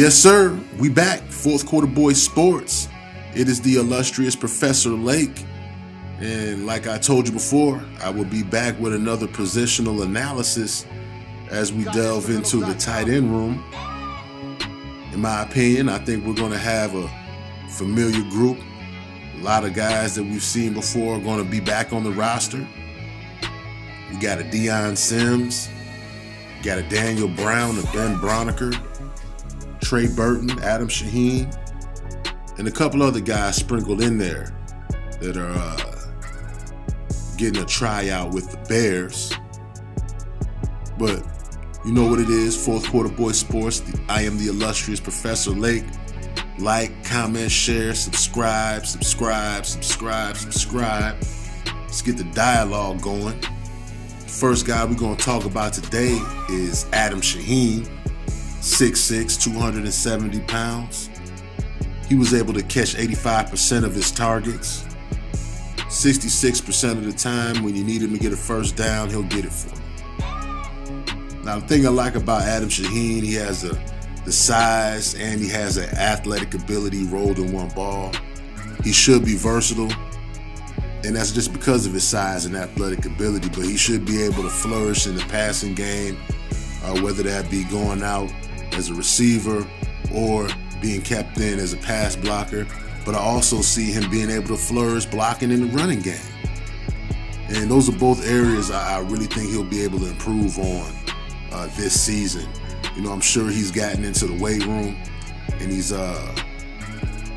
Yes, sir. We back. Fourth Quarter Boys Sports. It is the illustrious Professor Lake. And like I told you before, I will be back with another positional analysis as we delve into the tight end room. In my opinion, I think we're going to have a familiar group. A lot of guys that we've seen before are going to be back on the roster. We got a Deion Sims, got a Daniel Brown, a Ben Broniker, Trey Burton, Adam Shaheen, and a couple other guys sprinkled in there that are getting a tryout with the Bears. But you know what it is, Fourth Quarter Boys Sports. I am the illustrious Professor Lake. Like, comment, share, subscribe. Let's get the dialogue going. First guy we're going to talk about today is Adam Shaheen, 6'6", 270 pounds. He was able to catch 85% of his targets. 66% of the time when you need him to get a first down, he'll get it for you. Now, the thing I like about Adam Shaheen, he has the size and he has an athletic ability rolled in one ball. He should be versatile, and that's just because of his size and athletic ability, but he should be able to flourish in the passing game, whether that be going out as a receiver or being kept in as a pass blocker. But I also see him being able to flourish blocking in the running game. And those are both areas I really think he'll be able to improve on this season. You know, I'm sure he's gotten into the weight room and he's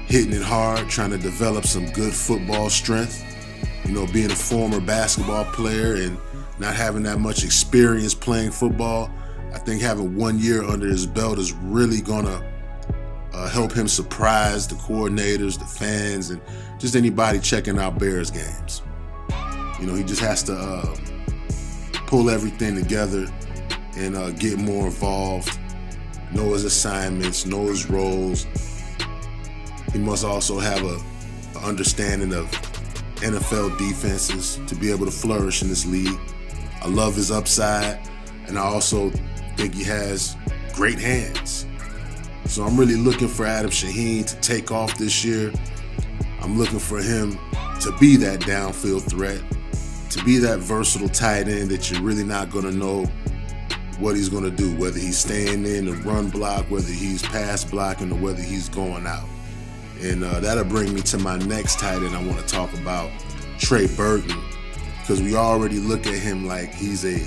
hitting it hard, trying to develop some good football strength. You know, being a former basketball player and not having that much experience playing football, I think having 1 year under his belt is really going to help him surprise the coordinators, the fans, and just anybody checking out Bears games. You know, he just has to pull everything together and get more involved, know his assignments, know his roles. He must also have an understanding of NFL defenses to be able to flourish in this league. I love his upside, and I also think he has great hands. So I'm really looking for Adam Shaheen to take off this year. I'm looking for him to be that downfield threat, to be that versatile tight end that you're really not going to know what he's going to do, whether he's staying in the run block, whether he's pass blocking, or whether he's going out. And that'll bring me to my next tight end I want to talk about, Trey Burton, because we already look at him like he's a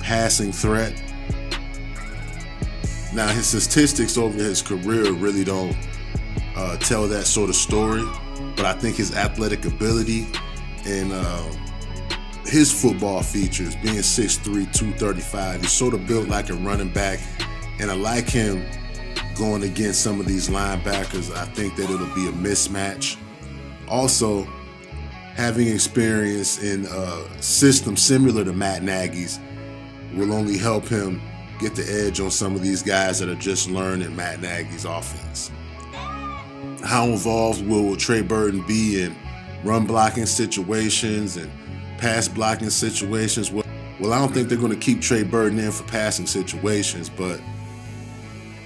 passing threat. Now, his statistics over his career really don't tell that sort of story, but I think his athletic ability and his football features, being 6'3", 235, he's sort of built like a running back, and I like him going against some of these linebackers. I think that it'll be a mismatch. Also, having experience in a system similar to Matt Nagy's will only help him get the edge on some of these guys that are just learning Matt Nagy's offense. How involved will Trey Burton be in run blocking situations and pass blocking situations? Well, I don't think they're going to keep Trey Burton in for passing situations, but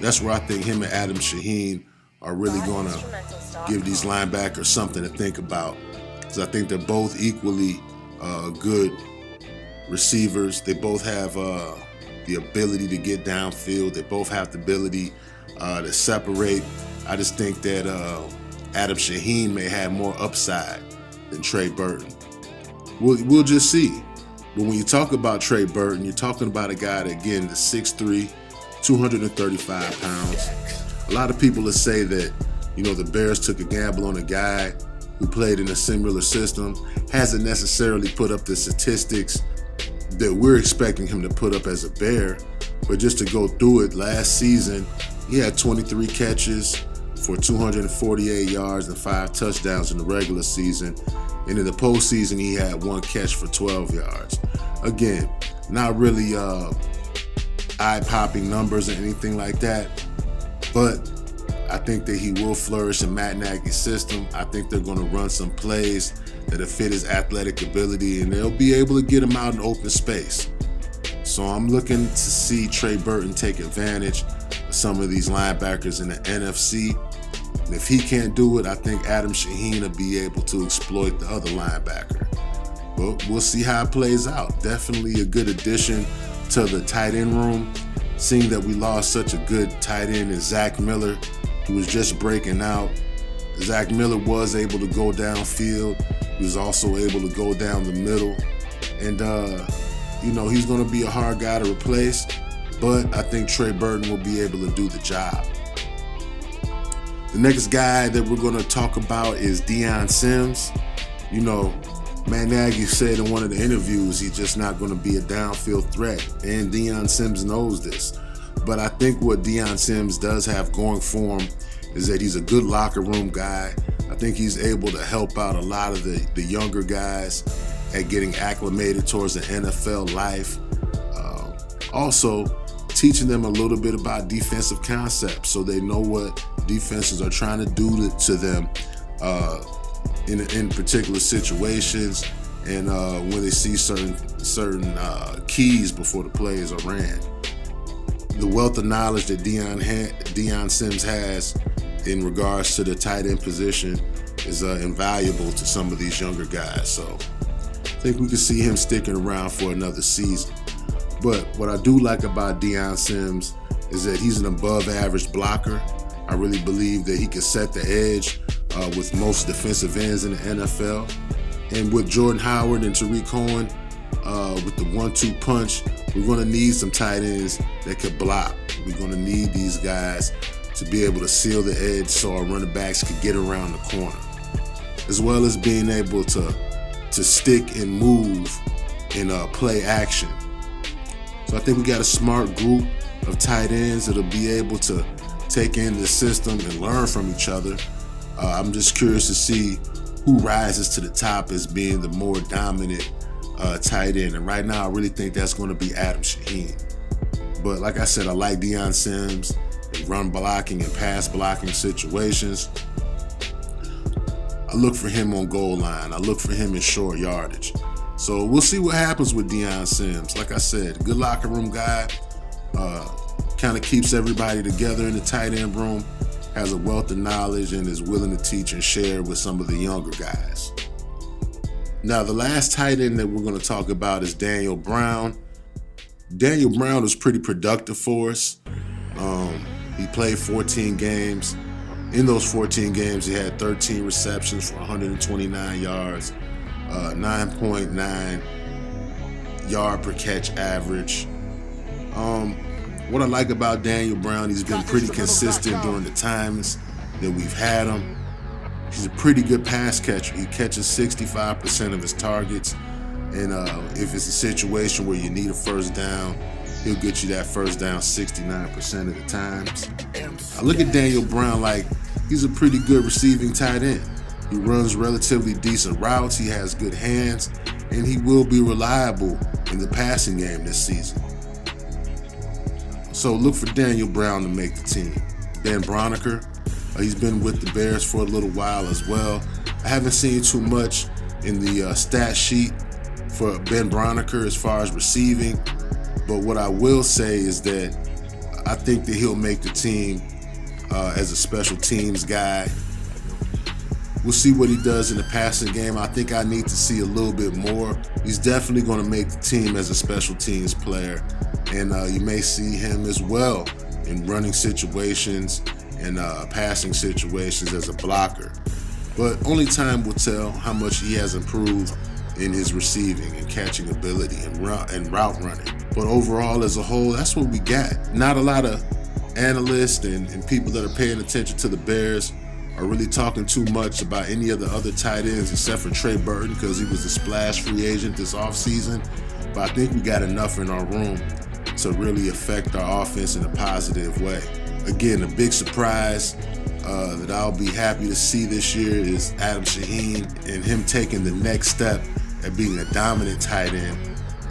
that's where I think him and Adam Shaheen are really going to give these linebackers something to think about, because I think they're both equally good receivers. They both have the ability to get downfield. They both have the ability to separate. I just think that Adam Shaheen may have more upside than Trey Burton. We'll just see. But when you talk about Trey Burton, you're talking about a guy that, again, is 6'3", 235 pounds. A lot of people will say that, you know, the Bears took a gamble on a guy who played in a similar system, hasn't necessarily put up the statistics that we're expecting him to put up as a Bear. But just to go through it, last season, he had 23 catches for 248 yards and 5 touchdowns in the regular season. And in the postseason, he had 1 catch for 12 yards. Again, not really eye-popping numbers or anything like that, but I think that he will flourish in Matt Nagy's system. I think they're going to run some plays that'll fit his athletic ability, and they'll be able to get him out in open space. So I'm looking to see Trey Burton take advantage some of these linebackers in the NFC. And if he can't do it, I think Adam Shaheen will be able to exploit the other linebacker. But we'll see how it plays out. Definitely a good addition to the tight end room. Seeing that we lost such a good tight end as Zach Miller, who was just breaking out. Zach Miller was able to go downfield. He was also able to go down the middle. And, he's going to be a hard guy to replace. But I think Trey Burton will be able to do the job. The next guy that we're going to talk about is Deion Sims. Matt Nagy said in one of the interviews he's just not going to be a downfield threat. And Deion Sims knows this. But I think what Deion Sims does have going for him is that he's a good locker room guy. I think he's able to help out a lot of the younger guys at getting acclimated towards the NFL life. Also, teaching them a little bit about defensive concepts so they know what defenses are trying to do to them in particular situations and when they see certain keys before the plays are ran. The wealth of knowledge that Deion Sims has in regards to the tight end position is invaluable to some of these younger guys. So I think we can see him sticking around for another season. But what I do like about Deion Sims is that he's an above average blocker. I really believe that he can set the edge with most defensive ends in the NFL. And with Jordan Howard and Tariq Cohen, with the 1-2 punch, we're going to need some tight ends that could block. We're going to need these guys to be able to seal the edge so our running backs could get around the corner, as well as being able to stick and move in play action. So I think we got a smart group of tight ends that'll be able to take in the system and learn from each other. I'm just curious to see who rises to the top as being the more dominant tight end. And right now, I really think that's going to be Adam Shaheen. But like I said, I like Deion Sims in run blocking and pass blocking situations. I look for him on goal line. I look for him in short yardage. So we'll see what happens with Deion Sims. Like I said, good locker room guy. Kind of keeps everybody together in the tight end room. Has a wealth of knowledge and is willing to teach and share with some of the younger guys. Now, the last tight end that we're going to talk about is Daniel Brown. Daniel Brown was pretty productive for us. He played 14 games. In those 14 games, he had 13 receptions for 129 yards, 9.9 yard per catch average. What I like about Daniel Brown, he's been pretty consistent during the times that we've had him. He's a pretty good pass catcher. He catches 65% of his targets. And if it's a situation where you need a first down, he'll get you that first down 69% of the times. I look at Daniel Brown like he's a pretty good receiving tight end. He runs relatively decent routes, he has good hands, and he will be reliable in the passing game this season. So look for Daniel Brown to make the team. Ben Broniker, he's been with the Bears for a little while as well. I haven't seen too much in the stat sheet for Ben Broniker as far as receiving, but what I will say is that I think that he'll make the team as a special teams guy. We'll see what he does in the passing game. I think I need to see a little bit more. He's definitely going to make the team as a special teams player, and you may see him as well in running situations and passing situations as a blocker. But only time will tell how much he has improved in his receiving and catching ability and route running. But overall, as a whole, that's what we got. Not a lot of analysts and people that are paying attention to the Bears are really talking too much about any of the other tight ends except for Trey Burton because he was a splash free agent this offseason. But I think we got enough in our room to really affect our offense in a positive way. Again, a big surprise that I'll be happy to see this year is Adam Shaheen and him taking the next step at being a dominant tight end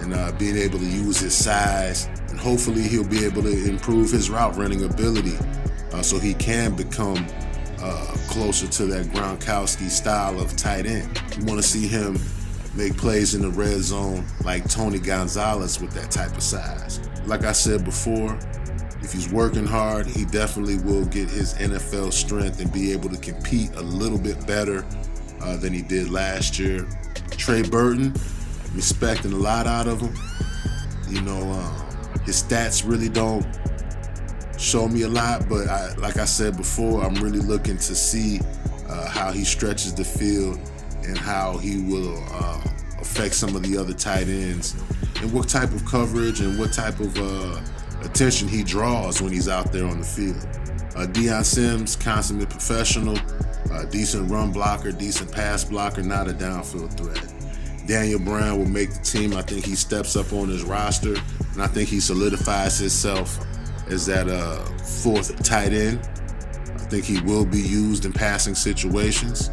and being able to use his size. And hopefully he'll be able to improve his route running ability so he can become closer to that Gronkowski style of tight end. You want to see him make plays in the red zone like Tony Gonzalez with that type of size. Like I said before, if If he's working hard, he definitely will get his NFL strength and be able to compete a little bit better than he did last year. Trey Burton, respecting a lot out of him. You know, his stats really don't show me a lot, but like I said before, I'm really looking to see how he stretches the field and how he will affect some of the other tight ends and what type of coverage and what type of attention he draws when he's out there on the field. Deion Sims, consummate professional, decent run blocker, decent pass blocker, not a downfield threat. Daniel Brown will make the team. I think he steps up on his roster, and I think he solidifies himself as that fourth tight end. I think he will be used in passing situations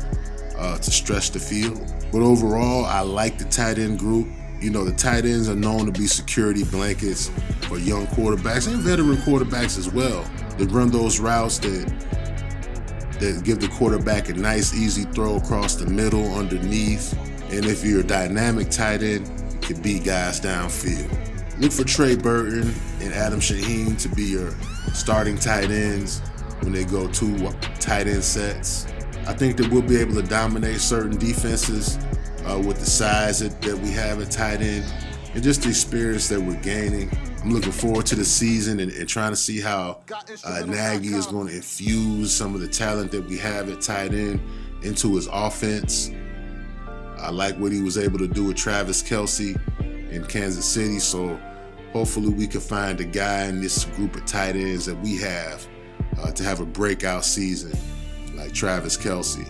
to stretch the field. But overall, I like the tight end group. You know, the tight ends are known to be security blankets for young quarterbacks and veteran quarterbacks as well. They run those routes that give the quarterback a nice, easy throw across the middle, underneath. And if you're a dynamic tight end, you can beat guys downfield. Look for Trey Burton and Adam Shaheen to be your starting tight ends when they go 2 tight end sets. I think that we'll be able to dominate certain defenses with the size that we have at tight end and just the experience that we're gaining. I'm looking forward to the season and trying to see how Nagy is going to infuse some of the talent that we have at tight end into his offense. I like what he was able to do with Travis Kelce in Kansas City, so hopefully we can find a guy in this group of tight ends that we have to have a breakout season like Travis Kelce.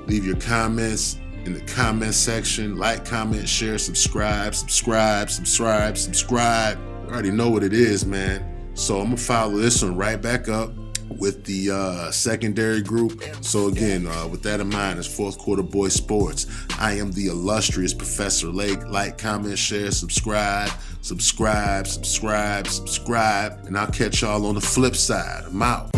Leave your comments in the comment section. Like, comment, share, subscribe. You already know what it is, man. So I'm gonna follow this one right back up with the secondary group. So again, with that in mind, it's Fourth Quarter Boy Sports. I am the illustrious Professor Lake. Like, comment, share, subscribe, and I'll catch y'all on the flip side. I'm out.